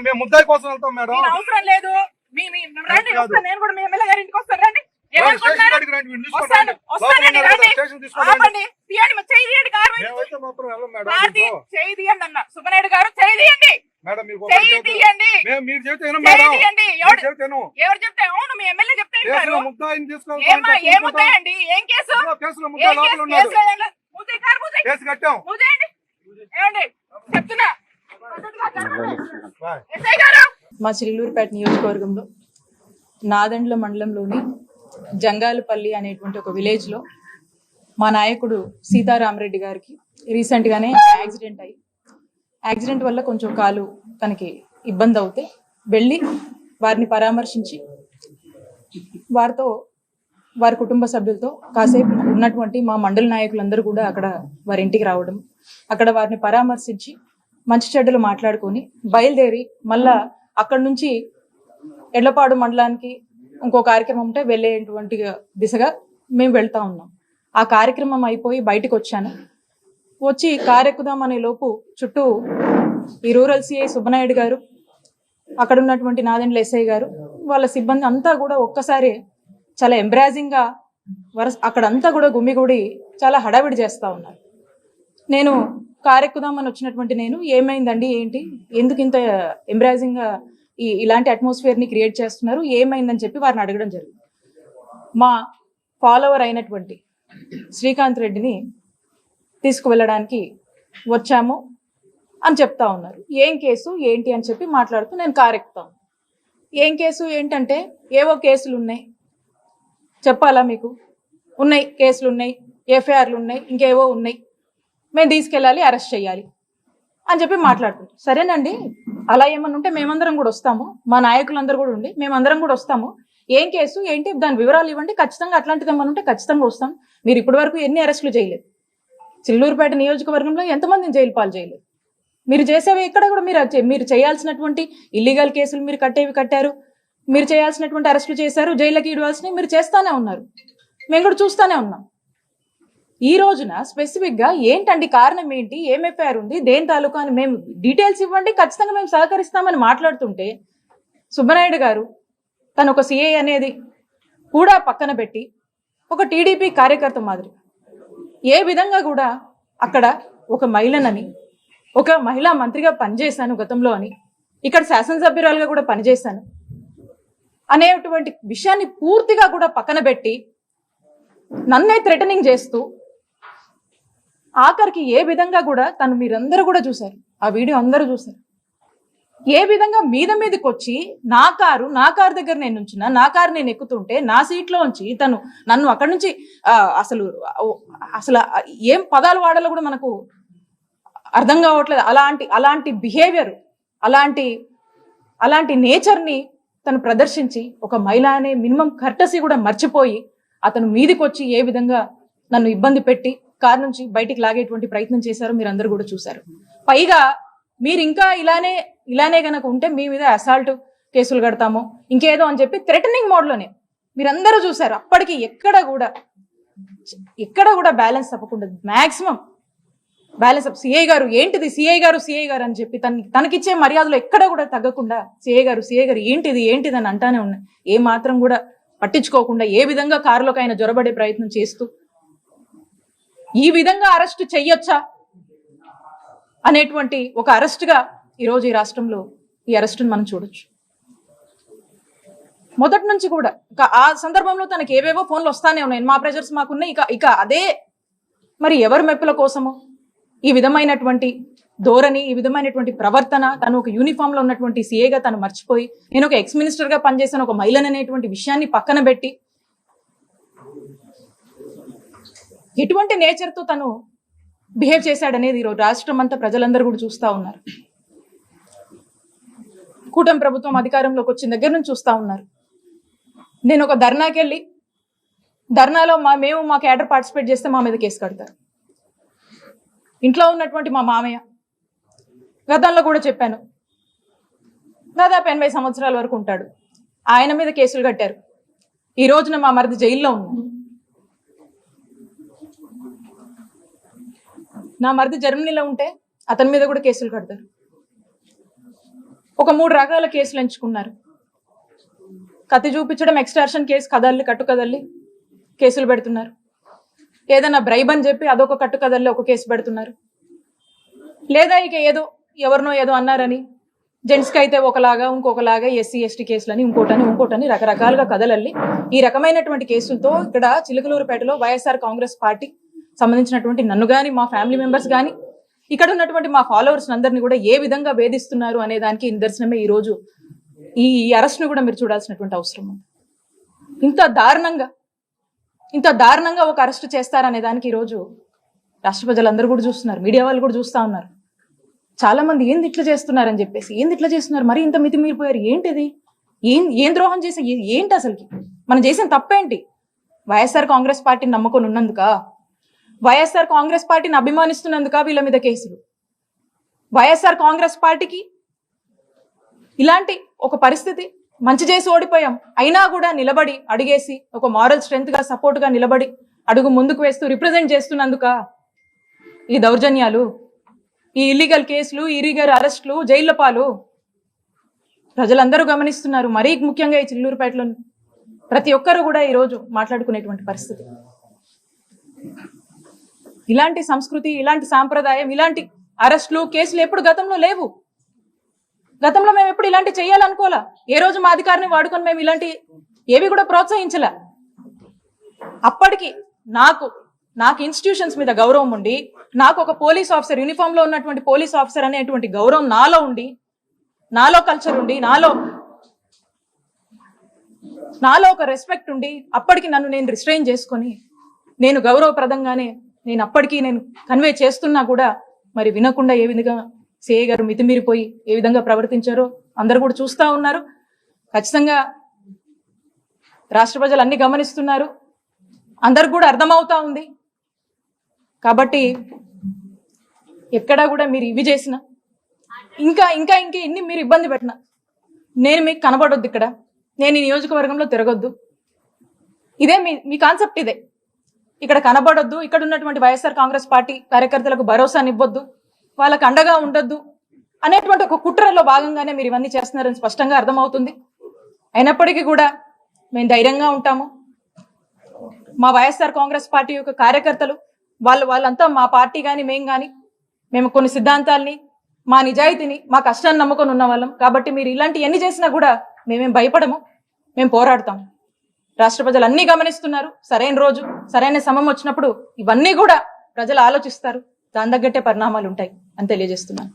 మేము ముద్దాయి కోసం వెళ్తాం మేడం. అవసరం లేదు. నేను కూడా మీ ఎమ్మెల్యే గారి ఇంటికి వస్తాను. రండి. సుబ్బనాయుడు గారు చేయండి. ఎవరు చెప్తే అవును మీ ఎమ్మెల్యే చెప్తే ఏముంటాయండి? ఏం కేసు? చెప్తున్నా మా చిల్లూరుపేట నియోజకవర్గంలో నాదెండ్ల మండలంలోని జంగాలపల్లి అనేటువంటి ఒక విలేజ్లో మా నాయకుడు సీతారామరెడ్డి గారికి రీసెంట్గానే యాక్సిడెంట్ వల్ల కొంచెం కాలు తనకి ఇబ్బంది అవుతే వెళ్ళి వారిని పరామర్శించి వారి కుటుంబ సభ్యులతో కాసేపు ఉన్నటువంటి మా మండల నాయకులందరూ కూడా అక్కడ వారి ఇంటికి రావడం, అక్కడ వారిని పరామర్శించి మంచి చెడ్డలు మాట్లాడుకొని బయలుదేరి మళ్ళా అక్కడి నుంచి ఎడ్లపాడు మండలానికి ఇంకో కార్యక్రమం ఉంటే వెళ్ళేటువంటి దిశగా మేము వెళ్తా ఉన్నాం. ఆ కార్యక్రమం అయిపోయి బయటకు వచ్చాను. వచ్చి కారెక్కుదాం అనే లోపు చుట్టూ ఈ రూరల్ సిఐ సుబ్బనాయుడు గారు, అక్కడ ఉన్నటువంటి నాదెండ్ల ఎస్ఐ గారు, వాళ్ళ సిబ్బంది అంతా కూడా ఒక్కసారి చాలా ఎంబ్రాజింగ్గా అక్కడంతా కూడా గుమ్మిగూడి చాలా హడావిడి చేస్తూ ఉన్నారు. నేను కారెక్కుదామని వచ్చినటువంటి నేను ఏమైందండి, ఏంటి, ఎందుకు ఇంత ఎంబ్రాజింగ్గా ఇలాంటి అట్మాస్ఫియర్ని క్రియేట్ చేస్తున్నారు, ఏమైందని చెప్పి వారిని అడగడం జరిగింది. మా ఫాలోవర్ అయినటువంటి శ్రీకాంత్ రెడ్డిని తీసుకువెళ్ళడానికి వచ్చాము అని చెప్తా ఉన్నారు. ఏం కేసు ఏంటి అని చెప్పి మాట్లాడుతూ నేను కారెక్కుతాను. ఏం కేసు ఏంటంటే ఏవో కేసులు ఉన్నాయి, చెప్పాలా మీకు? ఉన్నాయి, కేసులు ఉన్నాయి, ఎఫ్ఐఆర్లు ఉన్నాయి, ఇంకేవో ఉన్నాయి, మేము తీసుకెళ్ళాలి, అరెస్ట్ చేయాలి అని చెప్పి మాట్లాడుకుంటాం. సరేనండి, అలా ఏమన్నా ఉంటే మేమందరం కూడా వస్తాము, మా నాయకులందరూ కూడా ఉండి మేమందరం కూడా వస్తాము. ఏం కేసు ఏంటి, దాని వివరాలు ఇవ్వండి, ఖచ్చితంగా అట్లాంటిది ఏమన్నా ఉంటే ఖచ్చితంగా వస్తాం. మీరు ఇప్పటి వరకు ఎన్ని అరెస్టులు చేయలేదు, చిల్లూరుపేట నియోజకవర్గంలో ఎంతమందిని జైలు పాలు చేయలేదు. మీరు చేసేవి ఇక్కడ కూడా మీరు చేయాల్సినటువంటి ఇల్లీగల్ కేసులు మీరు కట్టారు, మీరు చేయాల్సినటువంటి అరెస్టులు చేశారు, జైలుకి ఇవ్వాల్సినవి మీరు చేస్తానే ఉన్నారు, మేము కూడా చూస్తానే ఉన్నాం. ఈ రోజున స్పెసిఫిక్గా ఏంటండి, కారణం ఏంటి, ఏం ఎఫ్ఐఆర్ ఉంది, దేని తాలూకా అని మేము డీటెయిల్స్ ఇవ్వండి, ఖచ్చితంగా మేము సహకరిస్తామని మాట్లాడుతుంటే సుబ్బనాయుడు గారు తను ఒక సిఐ అనేది కూడా పక్కన పెట్టి ఒక టీడీపీ కార్యకర్త మాదిరి ఏ విధంగా కూడా అక్కడ ఒక మహిళనని, ఒక మహిళా మంత్రిగా పనిచేశాను గతంలో అని, ఇక్కడ శాసనసభ్యురాలుగా కూడా పనిచేశాను అనేటువంటి విషయాన్ని పూర్తిగా కూడా పక్కన పెట్టి నన్నే థ్రెటనింగ్ చేస్తూ ఆఖరికి ఏ విధంగా కూడా తను మీరందరూ కూడా చూశారు, ఆ వీడియో అందరూ చూశారు, ఏ విధంగా మీదకి వచ్చి నా కారు దగ్గర నేను ఉంచిన, నా కారు నేను ఎక్కుతుంటే నా సీట్లో ఉంచి తను నన్ను అక్కడి నుంచి అసలు ఏం పదాలు వాడాలో కూడా మనకు అర్థం కావట్లేదు. అలాంటి బిహేవియర్, అలాంటి నేచర్ని తను ప్రదర్శించి ఒక మహిళ అనే మినిమం కర్టసీ కూడా మర్చిపోయి అతను మీదికి వచ్చి ఏ విధంగా నన్ను ఇబ్బంది పెట్టి కారు నుంచి బయటికి లాగేటువంటి ప్రయత్నం చేశారో మీరు అందరూ కూడా చూశారు. పైగా మీరు ఇంకా ఇలానే గనక ఉంటే మీ మీద అసాల్ట్ కేసులు కడతాము ఇంకేదో అని చెప్పి థ్రెటనింగ్ మోడ్లోనే మీరందరూ చూశారు. అప్పటికి ఎక్కడ కూడా బ్యాలెన్స్ తప్పకుండా మ్యాక్సిమం బ్యాలెన్స్ అప్. సిఐ గారు ఏంటిది, సిఐ గారు అని చెప్పి తనకిచ్చే మర్యాదలు ఎక్కడ కూడా తగ్గకుండా సిఐ గారు ఏంటిది అని అంటానే ఉన్నాయి. ఏ మాత్రం కూడా పట్టించుకోకుండా ఏ విధంగా కారులోకి ఆయన జొరబడే ప్రయత్నం చేస్తూ ఈ విధంగా అరెస్ట్ చెయ్యొచ్చా అనేటువంటి ఒక అరెస్ట్గా ఈరోజు ఈ రాష్ట్రంలో ఈ అరెస్టును మనం చూడొచ్చు. మొదటి నుంచి కూడా ఆ సందర్భంలో తనకి ఏవేవో ఫోన్లు వస్తానే ఉన్నాయి, మా ప్రెజర్స్ మాకున్నాయి. ఇక అదే మరి ఎవరి మెప్పుల కోసము ఈ విధమైనటువంటి ధోరణి, ఈ విధమైనటువంటి ప్రవర్తన, తను ఒక యూనిఫామ్ లో ఉన్నటువంటి సిఏగా తను మర్చిపోయి నేను ఒక ఎక్స్ మినిస్టర్ గా పనిచేశాను ఒక మహిళను అనేటువంటి విషయాన్ని పక్కన పెట్టి ఎటువంటి నేచర్ తో తను బిహేవ్ చేశాడనేది ఈరోజు రాష్ట్రం అంతా ప్రజలందరూ కూడా చూస్తూ ఉన్నారు. కూటమి ప్రభుత్వం అధికారంలోకి వచ్చిన దగ్గర నుంచి చూస్తూ ఉన్నారు. నేను ఒక ధర్నాకి వెళ్ళి ధర్నాలో మా క్యాడర్ పార్టిసిపేట్ చేస్తే మా మీద కేసు కడతారు. ఇంట్లో ఉన్నటువంటి మా మామయ్య, గతంలో కూడా చెప్పాను, దాదాపు 80 సంవత్సరాల వరకు ఉంటాడు, ఆయన మీద కేసులు కట్టారు. ఈ రోజున మా మరిది జైల్లో ఉన్నాడు. నా మరిది జర్మనీలో ఉంటే అతని మీద కూడా కేసులు కడతారు. ఒక 3 రకాల కేసులు ఎంచుకున్నారు. కత్తి చూపించడం, ఎక్స్టార్షన్ కేసు, కట్టు కదల్లి కేసులు పెడుతున్నారు. ఏదైనా బ్రైబ్ అని చెప్పి అదొక కట్టు కదల్లి ఒక కేసు పెడుతున్నారు. లేదా ఇక ఎవరినో ఏదో అన్నారని జెంట్స్కి అయితే ఒకలాగా, ఇంకొకలాగా ఎస్సీ ఎస్టీ కేసులని, ఇంకోటని రకరకాలుగా కదలల్లి ఈ రకమైనటువంటి కేసులతో ఇక్కడ చిలుకలూరుపేటలో వైఎస్ఆర్ కాంగ్రెస్ పార్టీ సంబంధించినటువంటి నన్ను కానీ, మా ఫ్యామిలీ మెంబర్స్ కానీ, ఇక్కడ ఉన్నటువంటి మా ఫాలోవర్స్ అందరినీ కూడా ఏ విధంగా వేధిస్తున్నారు అనే దానికి నిదర్శనమే ఈ రోజు ఈ అరెస్ట్ ను కూడా మీరు చూడాల్సినటువంటి అవసరం ఉంది. ఇంత దారుణంగా ఒక అరెస్ట్ చేస్తారనే దానికి ఈరోజు రాష్ట్ర ప్రజలందరూ కూడా చూస్తున్నారు, మీడియా వాళ్ళు కూడా చూస్తా ఉన్నారు. చాలా మంది ఏంది ఇట్లా చేస్తున్నారని చెప్పేసి, ఏంది ఇట్లా చేస్తున్నారు, మరి ఇంత మితిమీరిపోయారు, ఏంటిది, ఏం ద్రోహం చేసా, ఏంటి అసలుకి మనం చేసిన తప్పేంటి? వైఎస్ఆర్ కాంగ్రెస్ పార్టీని నమ్ముకొని ఉన్నందుక, వైఎస్ఆర్ కాంగ్రెస్ పార్టీని అభిమానిస్తున్నందుక వీళ్ళ మీద కేసులు? వైఎస్ఆర్ కాంగ్రెస్ పార్టీకి ఇలాంటి ఒక పరిస్థితి, మంచి చేసి ఓడిపోయాం అయినా కూడా నిలబడి అడిగేసి ఒక మారల్ స్ట్రెంత్ గా, సపోర్ట్ గా నిలబడి అడుగు ముందుకు వేస్తూ రిప్రజెంట్ చేస్తున్నందుక ఈ దౌర్జన్యాలు, ఈ ఇల్లీగల్ కేసులు, ఇల్లీగల్ అరెస్టులు, జైళ్ల పాలు ప్రజలందరూ గమనిస్తున్నారు. మరీ ముఖ్యంగా ఈ చిల్లూరుపేటలో ప్రతి ఒక్కరూ కూడా ఈరోజు మాట్లాడుకునేటువంటి పరిస్థితి. ఇలాంటి సంస్కృతి, ఇలాంటి సాంప్రదాయం, ఇలాంటి అరెస్టులు, కేసులు ఎప్పుడు గతంలో లేవు. గతంలో మేము ఎప్పుడు ఇలాంటి చేయాలనుకోలే. ఏ రోజు మా అధికారిని వాడుకొని మేము ఇలాంటి ఏవి కూడా ప్రోత్సహించలే. అప్పటికి నాకు ఇన్స్టిట్యూషన్స్ మీద గౌరవం ఉండి, నాకు ఒక పోలీస్ ఆఫీసర్, యూనిఫామ్ లో ఉన్నటువంటి పోలీస్ ఆఫీసర్ అనేటువంటి గౌరవం నాలో ఉండి, నాలో కల్చర్ ఉండి, నాలో ఒక రెస్పెక్ట్ ఉండి, అప్పటికి నన్ను నేను రిస్ట్రెయిన్ చేసుకొని నేను గౌరవప్రదంగానే నేను అప్పటికి నేను కన్వే చేస్తున్నా కూడా మరి వినకుండా ఏ విధంగా సిఐ గారు మితిమీరిపోయి ఏ విధంగా ప్రవర్తించారో అందరూ కూడా చూస్తూ ఉన్నారు. ఖచ్చితంగా రాష్ట్ర ప్రజలు అన్ని గమనిస్తున్నారు, అందరికి కూడా అర్థమవుతా ఉంది. కాబట్టి ఎక్కడా కూడా మీరు ఇవి చేసిన ఇంకా ఇన్ని మీరు ఇబ్బంది పెట్టిన నేను మీకు కనబడొద్దు, నేను ఈ నియోజకవర్గంలో తిరగొద్దు, ఇదే మీ కాన్సెప్ట్. ఇదే ఇక్కడ కనబడొద్దు, ఇక్కడ ఉన్నటువంటి వైఎస్ఆర్ కాంగ్రెస్ పార్టీ కార్యకర్తలకు భరోసానివ్వద్దు, వాళ్ళకు అండగా ఉండొద్దు అనేటువంటి ఒక కుట్రలో భాగంగానే మీరు ఇవన్నీ చేస్తున్నారని స్పష్టంగా అర్థమవుతుంది. అయినప్పటికీ కూడా మేము ధైర్యంగా ఉంటాము. మా వైఎస్ఆర్ కాంగ్రెస్ పార్టీ యొక్క కార్యకర్తలు వాళ్ళంతా మా పార్టీ కానీ మేము కొన్ని సిద్ధాంతాల్ని, మా నిజాయితీని, మా కష్టాన్ని నమ్ముకొని ఉన్న వాళ్ళం. కాబట్టి మీరు ఇలాంటి ఎన్ని చేసినా కూడా మేమేం భయపడము, మేము పోరాడతాం. రాష్ట్ర ప్రజలు అన్ని గమనిస్తున్నారు. సరైన రోజు, సరైన సమయం వచ్చినప్పుడు ఇవన్నీ కూడా ప్రజలు ఆలోచిస్తారు. దాని తగ్గట్టే పరిణామాలు ఉంటాయి అని తెలియజేస్తున్నాను.